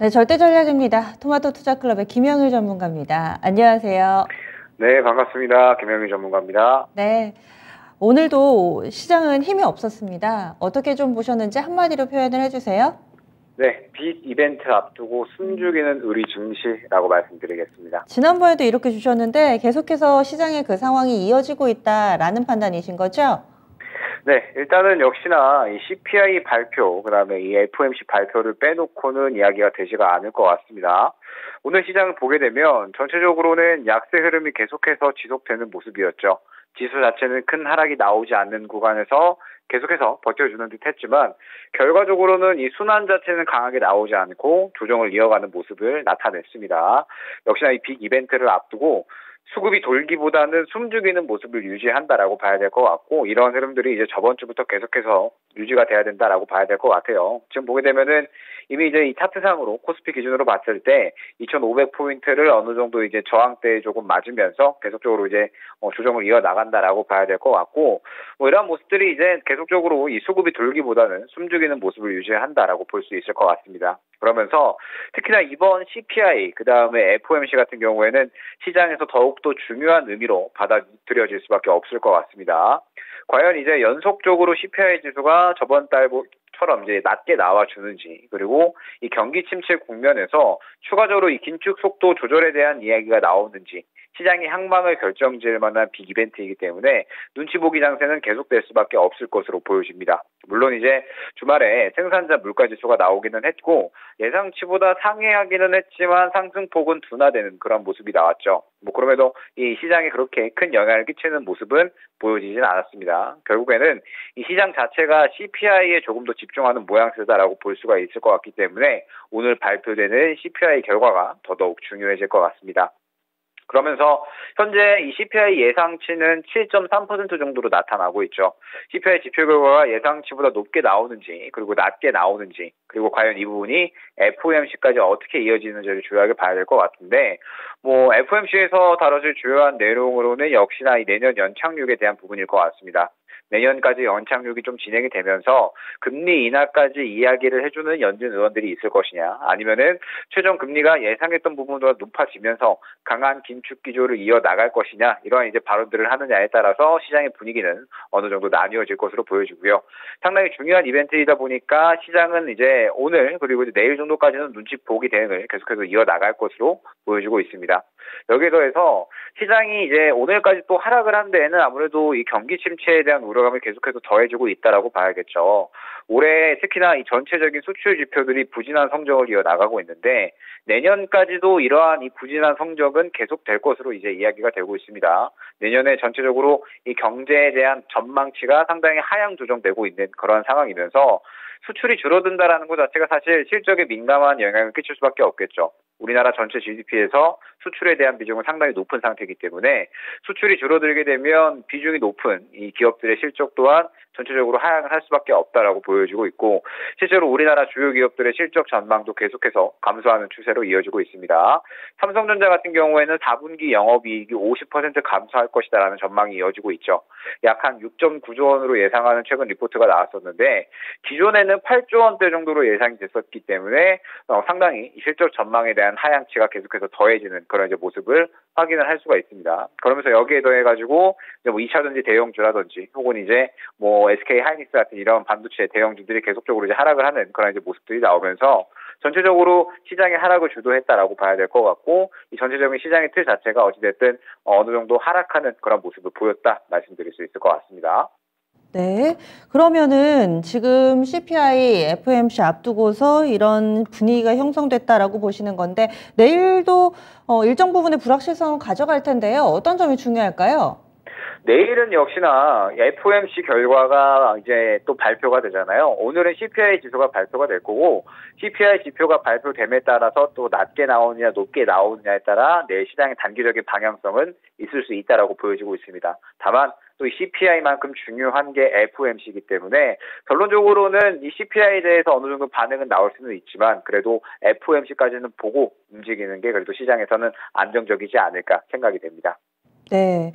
네, 절대전략입니다. 토마토 투자클럽의 김영일 전문가입니다. 안녕하세요. 네, 반갑습니다. 김영일 전문가입니다. 네, 오늘도 시장은 힘이 없었습니다. 어떻게 좀 보셨는지 한마디로 표현을 해주세요. 네, 빅 이벤트 앞두고 숨죽이는 우리 증시라고 말씀드리겠습니다. 지난번에도 이렇게 주셨는데 계속해서 시장의 그 상황이 이어지고 있다라는 판단이신 거죠? 네, 일단은 역시나 이 CPI 발표, 그다음에 이 FOMC 발표를 빼놓고는 이야기가 되지가 않을 것 같습니다. 오늘 시장을 보게 되면 전체적으로는 약세 흐름이 계속해서 지속되는 모습이었죠. 지수 자체는 큰 하락이 나오지 않는 구간에서 계속해서 버텨주는 듯 했지만 결과적으로는 이 순환 자체는 강하게 나오지 않고 조정을 이어가는 모습을 나타냈습니다. 역시나 이 빅 이벤트를 앞두고 수급이 돌기보다는 숨죽이는 모습을 유지한다라고 봐야 될 것 같고, 이런 흐름들이 이제 저번 주부터 계속해서 유지가 돼야 된다라고 봐야 될 것 같아요. 지금 보게 되면은 이미 이제 이 차트상으로 코스피 기준으로 봤을 때 2,500포인트를 어느 정도 이제 저항대에 조금 맞으면서 계속적으로 이제 조정을 이어 나간다라고 봐야 될 것 같고, 이러한 모습들이 이제 계속적으로 이 수급이 돌기보다는 숨죽이는 모습을 유지한다라고 볼 수 있을 것 같습니다. 그러면서 특히나 이번 CPI, 그 다음에 FOMC 같은 경우에는 시장에서 더욱더 중요한 의미로 받아들여질 수밖에 없을 것 같습니다. 과연 이제 연속적으로 CPI 지수가 저번 달처럼 이제 낮게 나와주는지, 그리고 이 경기 침체 국면에서 추가적으로 이 긴축 속도 조절에 대한 이야기가 나오는지, 시장의 향방을 결정지을 만한 빅 이벤트이기 때문에 눈치 보기 장세는 계속될 수밖에 없을 것으로 보여집니다. 물론 이제 주말에 생산자 물가지수가 나오기는 했고 예상치보다 상회하기는 했지만 상승폭은 둔화되는 그런 모습이 나왔죠. 그럼에도 이 시장에 그렇게 큰 영향을 끼치는 모습은 보여지진 않았습니다. 결국에는 이 시장 자체가 CPI에 조금 더 집중하는 모양새다라고 볼 수가 있을 것 같기 때문에 오늘 발표되는 CPI 결과가 더더욱 중요해질 것 같습니다. 그러면서 현재 이 CPI 예상치는 7.3% 정도로 나타나고 있죠. CPI 지표 결과가 예상치보다 높게 나오는지, 그리고 낮게 나오는지, 그리고 과연 이 부분이 FOMC까지 어떻게 이어지는지를 중요하게 봐야 될 것 같은데, FOMC에서 다뤄질 주요한 내용으로는 역시나 이 내년 연착륙에 대한 부분일 것 같습니다. 내년까지 연착륙이 좀 진행이 되면서 금리 인하까지 이야기를 해주는 연준 의원들이 있을 것이냐, 아니면은 최종 금리가 예상했던 부분보다 높아지면서 강한 긴축 기조를 이어나갈 것이냐, 이러한 이제 발언들을 하느냐에 따라서 시장의 분위기는 어느 정도 나뉘어질 것으로 보여지고요. 상당히 중요한 이벤트이다 보니까 시장은 이제 오늘 그리고 이제 내일 정도까지는 눈치 보기 대응을 계속해서 이어나갈 것으로 보여지고 있습니다. 여기에 더해서 시장이 이제 오늘까지 또 하락을 한 데에는 아무래도 이 경기 침체에 대한 우려감이 계속해서 더해지고 있다라고 봐야겠죠. 올해 특히나 이 전체적인 수출 지표들이 부진한 성적을 이어나가고 있는데 내년까지도 이러한 이 부진한 성적은 계속될 것으로 이제 이야기가 되고 있습니다. 내년에 전체적으로 이 경제에 대한 전망치가 상당히 하향 조정되고 있는 그런 상황이면서 수출이 줄어든다라는 것 자체가 사실 실적에 민감한 영향을 끼칠 수밖에 없겠죠. 우리나라 전체 GDP에서 수출에 대한 비중은 상당히 높은 상태이기 때문에 수출이 줄어들게 되면 비중이 높은 이 기업들의 실적 또한 전체적으로 하향을 할 수밖에 없다라고 보여지고 있고, 실제로 우리나라 주요 기업들의 실적 전망도 계속해서 감소하는 추세로 이어지고 있습니다. 삼성전자 같은 경우에는 4분기 영업이익이 50% 감소할 것이다라는 전망이 이어지고 있죠. 약 한 6.9조 원으로 예상하는 최근 리포트가 나왔었는데 기존에는 8조 원대 정도로 예상이 됐었기 때문에 상당히 실적 전망에 대한 하향치가 계속해서 더해지는 그런 이제 모습을 확인을 할 수가 있습니다. 그러면서 여기에 더해가지고 이제 2차전지 대형주라든지 혹은 이제 SK 하이닉스 같은 이런 반도체 대형주들이 계속적으로 이제 하락을 하는 그런 이제 모습들이 나오면서 전체적으로 시장의 하락을 주도했다라고 봐야 될 것 같고, 이 전체적인 시장의 틀 자체가 어찌됐든 어느 정도 하락하는 그런 모습을 보였다 말씀드릴 수 있을 것 같습니다. 네, 그러면은 지금 CPI, FOMC 앞두고서 이런 분위기가 형성됐다라고 보시는 건데 내일도 일정 부분의 불확실성을 가져갈 텐데요. 어떤 점이 중요할까요? 내일은 역시나 FOMC 결과가 이제 또 발표가 되잖아요. 오늘은 CPI 지수가 발표가 될 거고, CPI 지표가 발표됨에 따라서 또 낮게 나오느냐 높게 나오느냐에 따라 내일 시장의 단기적인 방향성은 있을 수 있다라고 보여지고 있습니다. 다만 또 이 CPI만큼 중요한 게 FOMC이기 때문에 결론적으로는 이 CPI에 대해서 어느 정도 반응은 나올 수는 있지만 그래도 FOMC까지는 보고 움직이는 게 그래도 시장에서는 안정적이지 않을까 생각이 됩니다. 네.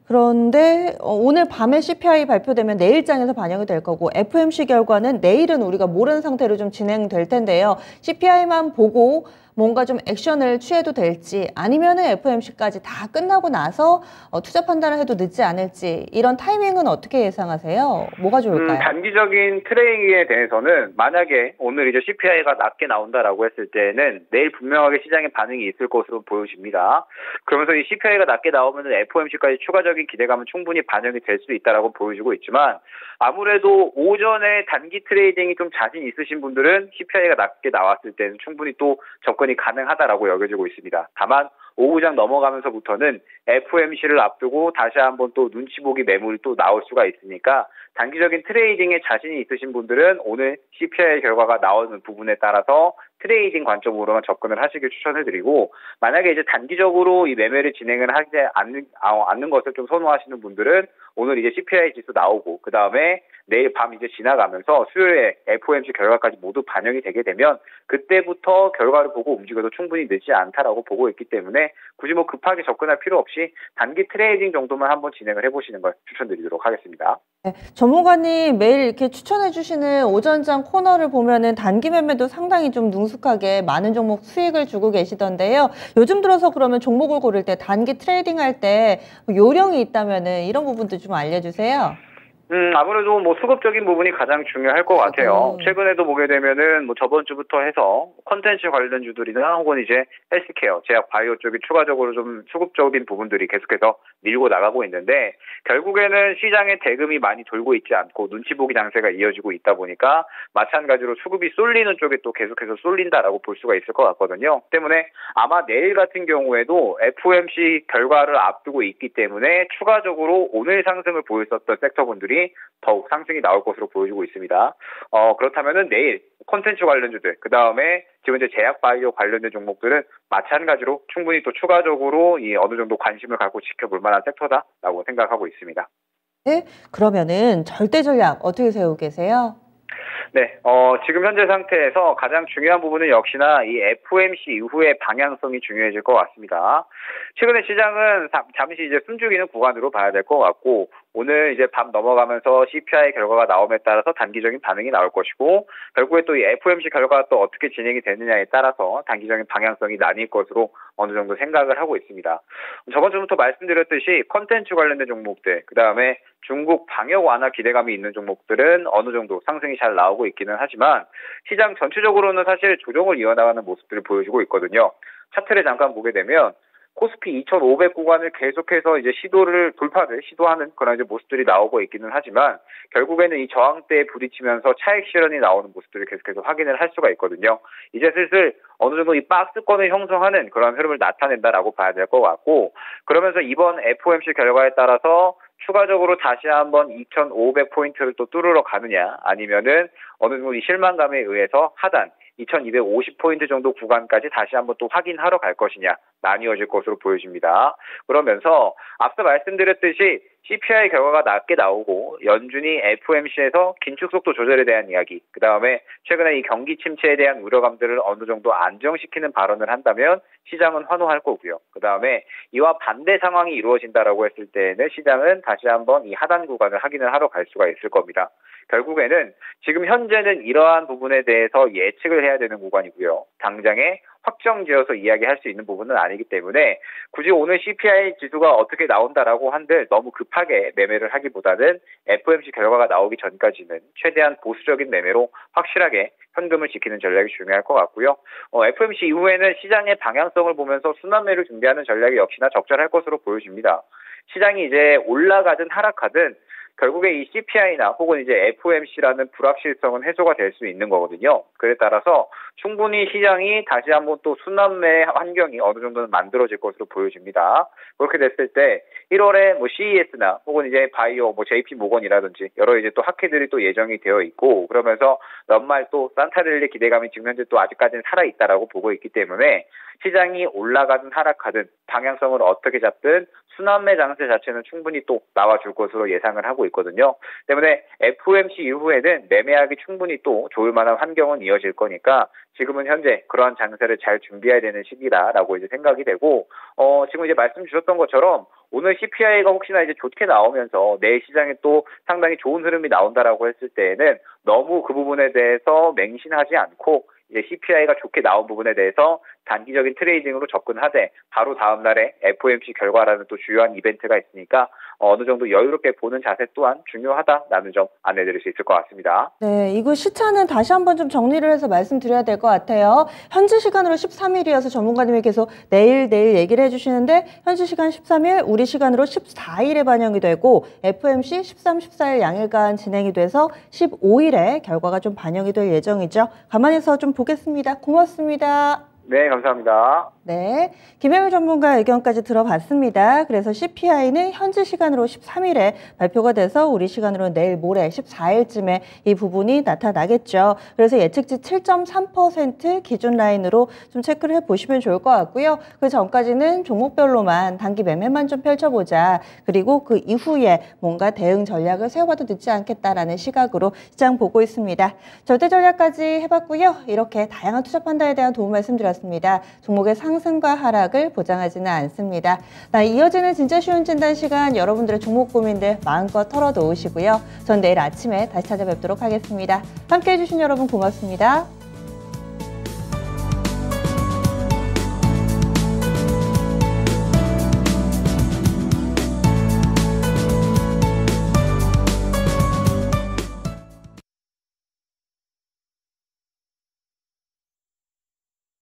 그런데 오늘 밤에 CPI 발표되면 내일장에서 반영이 될 거고 FOMC 결과는 내일은 우리가 모르는 상태로 좀 진행될 텐데요. CPI만 보고 뭔가 좀 액션을 취해도 될지 아니면은 FOMC까지 다 끝나고 나서 투자 판단을 해도 늦지 않을지 이런 타이밍은 어떻게 예상하세요? 뭐가 좋을까요? 단기적인 트레이딩에 대해서는 만약에 오늘 이제 CPI가 낮게 나온다라고 했을 때는 내일 분명하게 시장의 반응이 있을 것으로 보여집니다. 그러면서 이 CPI가 낮게 나오면 FOMC까지 추가적인 기대감은 충분히 반영이 될 수 있다라고 보여지고 있지만 아무래도 오전에 단기 트레이딩이 좀 자신 있으신 분들은 CPI가 낮게 나왔을 때는 충분히 또 접근이 가능하다라고 여겨지고 있습니다. 다만 오후장 넘어가면서부터는 FOMC를 앞두고 다시 한번 또 눈치 보기 매물이 또 나올 수가 있으니까 단기적인 트레이딩에 자신이 있으신 분들은 오늘 CPI 결과가 나오는 부분에 따라서 트레이딩 관점으로만 접근을 하시길 추천해드리고 만약에 이제 단기적으로 이 매매를 진행을 하지 않는 것을 좀 선호하시는 분들은 오늘 이제 CPI 지수 나오고 그 다음에 내일 밤 이제 지나가면서 수요일에 FOMC 결과까지 모두 반영이 되게 되면 그때부터 결과를 보고 움직여도 충분히 늦지 않다라고 보고 있기 때문에 굳이 뭐 급하게 접근할 필요 없이 단기 트레이딩 정도만 한번 진행을 해보시는 걸 추천드리도록 하겠습니다. 네, 전문가님 매일 이렇게 추천해 주시는 오전장 코너를 보면은 단기 매매도 상당히 좀 능숙하게 많은 종목 수익을 주고 계시던데요. 요즘 들어서 그러면 종목을 고를 때 단기 트레이딩 할 때 요령이 있다면은 이런 부분도 좀 알려주세요. 아무래도 뭐 수급적인 부분이 가장 중요할 것 같아요. 최근에도 보게 되면은 뭐 저번 주부터 해서 콘텐츠 관련 주들이나 혹은 이제 헬스케어, 제약 바이오 쪽이 추가적으로 좀 수급적인 부분들이 계속해서 밀고 나가고 있는데 결국에는 시장에 대금이 많이 돌고 있지 않고 눈치 보기 장세가 이어지고 있다 보니까 마찬가지로 수급이 쏠리는 쪽에 또 계속해서 쏠린다라고 볼 수가 있을 것 같거든요. 때문에 아마 내일 같은 경우에도 FOMC 결과를 앞두고 있기 때문에 추가적으로 오늘 상승을 보였었던 섹터분들이 더욱 상승이 나올 것으로 보여지고 있습니다. 그렇다면은 내일 콘텐츠 관련주들, 그 다음에 지금 이제 제약 바이오 관련된 종목들은 마찬가지로 충분히 또 추가적으로 이 어느 정도 관심을 갖고 지켜볼 만한 섹터다라고 생각하고 있습니다. 네, 그러면은 절대 전략 어떻게 세우고 계세요? 네, 지금 현재 상태에서 가장 중요한 부분은 역시나 이 FOMC 이후의 방향성이 중요해질 것 같습니다. 최근에 시장은 잠시 이제 숨죽이는 구간으로 봐야 될 것 같고, 오늘 이제 밤 넘어가면서 CPI 결과가 나옴에 따라서 단기적인 반응이 나올 것이고, 결국에 또 이 FOMC 결과가 또 어떻게 진행이 되느냐에 따라서 단기적인 방향성이 나뉠 것으로 어느 정도 생각을 하고 있습니다. 저번 주부터 말씀드렸듯이 컨텐츠 관련된 종목들, 그 다음에 중국 방역 완화 기대감이 있는 종목들은 어느 정도 상승이 잘 나오고 있기는 하지만 시장 전체적으로는 사실 조정을 이어나가는 모습들을 보여주고 있거든요. 차트를 잠깐 보게 되면 코스피 2,500 구간을 계속해서 이제 돌파를 시도하는 그런 이제 모습들이 나오고 있기는 하지만 결국에는 이 저항대에 부딪히면서 차익 실현이 나오는 모습들을 계속해서 확인을 할 수가 있거든요. 이제 슬슬 어느 정도 이 박스권을 형성하는 그런 흐름을 나타낸다라고 봐야 될 것 같고 그러면서 이번 FOMC 결과에 따라서 추가적으로 다시 한번 2,500포인트를 또 뚫으러 가느냐 아니면은 어느 정도 이 실망감에 의해서 하단 2,250포인트 정도 구간까지 다시 한번 또 확인하러 갈 것이냐 나뉘어질 것으로 보여집니다. 그러면서 앞서 말씀드렸듯이 CPI 결과가 낮게 나오고 연준이 FOMC에서 긴축 속도 조절에 대한 이야기, 그 다음에 최근에 이 경기 침체에 대한 우려감들을 어느 정도 안정시키는 발언을 한다면 시장은 환호할 거고요. 그 다음에 이와 반대 상황이 이루어진다라고 했을 때는 시장은 다시 한번 이 하단 구간을 확인을 하러 갈 수가 있을 겁니다. 결국에는 지금 현재는 이러한 부분에 대해서 예측을 해야 되는 구간이고요. 당장에 확정지어서 이야기할 수 있는 부분은 아니기 때문에 굳이 오늘 CPI 지수가 어떻게 나온다라고 한들 너무 급하게 매매를 하기보다는 FOMC 결과가 나오기 전까지는 최대한 보수적인 매매로 확실하게 현금을 지키는 전략이 중요할 것 같고요. FOMC 이후에는 시장의 방향성을 보면서 순환매를 준비하는 전략이 역시나 적절할 것으로 보여집니다. 시장이 이제 올라가든 하락하든 결국에 이 CPI나 혹은 이제 FOMC라는 불확실성은 해소가 될 수 있는 거거든요. 그에 따라서 충분히 시장이 다시 한번 또 순환매 환경이 어느 정도는 만들어질 것으로 보여집니다. 그렇게 됐을 때 1월에 뭐 CES나 혹은 이제 바이오, 뭐 JP 모건이라든지 여러 이제 또 학회들이 또 예정이 되어 있고 그러면서 연말 또 산타랠리 기대감이 지금 현재 또 아직까지는 살아있다라고 보고 있기 때문에 시장이 올라가든 하락하든 방향성을 어떻게 잡든 순환매 장세 자체는 충분히 또 나와줄 것으로 예상을 하고 있거든요. 때문에 FOMC 이후에는 매매하기 충분히 또 좋을 만한 환경은 이어질 거니까 지금은 현재 그러한 장세를 잘 준비해야 되는 시기다라고 이제 생각이 되고, 지금 이제 말씀 주셨던 것처럼 오늘 CPI가 혹시나 이제 좋게 나오면서 내일 시장에 또 상당히 좋은 흐름이 나온다라고 했을 때에는 너무 그 부분에 대해서 맹신하지 않고 이제 CPI가 좋게 나온 부분에 대해서 단기적인 트레이딩으로 접근하되 바로 다음 날에 FOMC 결과라는 또 주요한 이벤트가 있으니까 어느 정도 여유롭게 보는 자세 또한 중요하다라는 점 안내드릴 수 있을 것 같습니다. 네, 이거 시차는 다시 한번 좀 정리를 해서 말씀드려야 될 것 같아요. 현지 시간으로 13일이어서 전문가님이 계속 내일 얘기를 해주시는데 현지 시간 13일, 우리 시간으로 14일에 반영이 되고 FOMC 13, 14일 양일간 진행이 돼서 15일에 결과가 좀 반영이 될 예정이죠. 가만히서 좀 보겠습니다. 고맙습니다. 네, 감사합니다. 네, 김혜미 전문가 의견까지 들어봤습니다. 그래서 CPI는 현지 시간으로 13일에 발표가 돼서 우리 시간으로 내일 모레 14일쯤에 이 부분이 나타나겠죠. 그래서 예측치 7.3% 기준 라인으로 좀 체크를 해보시면 좋을 것 같고요. 그 전까지는 종목별로만 단기 매매만 좀 펼쳐보자. 그리고 그 이후에 뭔가 대응 전략을 세워봐도 늦지 않겠다라는 시각으로 시장 보고 있습니다. 절대 전략까지 해봤고요. 이렇게 다양한 투자 판단에 대한 도움 말씀드렸습니다. 종목의 상승과 하락을 보장하지는 않습니다. 이어지는 진짜 쉬운 진단 시간 여러분들의 종목 고민들 마음껏 털어놓으시고요. 전 내일 아침에 다시 찾아뵙도록 하겠습니다. 함께해 주신 여러분 고맙습니다.